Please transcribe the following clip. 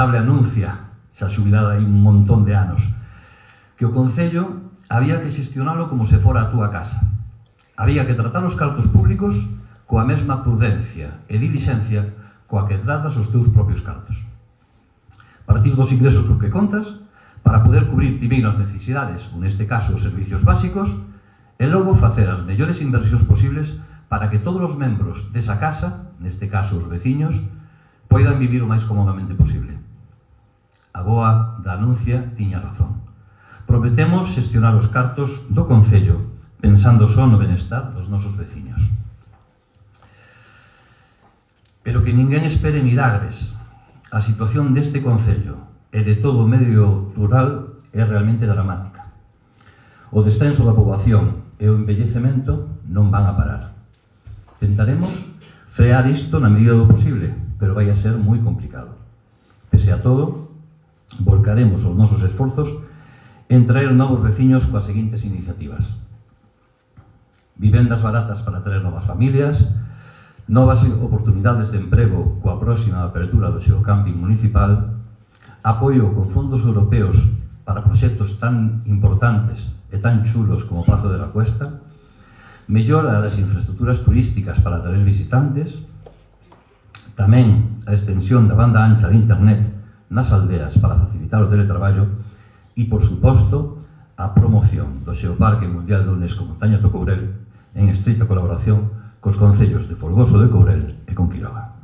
Anuncia, xa xubilada hai un montón de anos, que o Concello había que xestionalo como se fora a túa casa. Había que tratar os cartos públicos coa mesma prudencia e dilixencia coa que tratas os teus propios cartos. Partir dos ingresos dos que contas para poder cubrir primeiro as necesidades, ou neste caso os servicios básicos, e logo facer as mellores inversións posibles para que todos os membros desa casa, neste caso os veciños, poidan vivir o máis cómodamente posible. A boa da Anuncia tiña razón. Prometemos xestionar os cartos do Concello pensando só no benestar dos nosos veciños. Pero que ninguén espere milagres. A situación deste Concello e de todo o medio rural é realmente dramática. O descenso da poboación e o envellecemento non van a parar. Tentaremos frear isto na medida do posible, pero vai a ser moi complicado. Pese a todo, volcaremos os nosos esforzos en traer novos veciños coas seguintes iniciativas: vivendas baratas para traer novas familias, novas oportunidades de emprego coa próxima apertura do xeocamping municipal, apoio con fondos europeos para proxectos tan importantes e tan chulos como o Pazo de la Cuesta, mellora das infraestructuras turísticas para atraer visitantes, tamén a extensión da banda ancha de internet nas aldeas para facilitar o teletraballo e, por suposto, a promoción do Xeoparque Mundial da Unesco Montañas do Courel en estreita colaboración cos concellos de Folgoso de Courel e con Quiroga.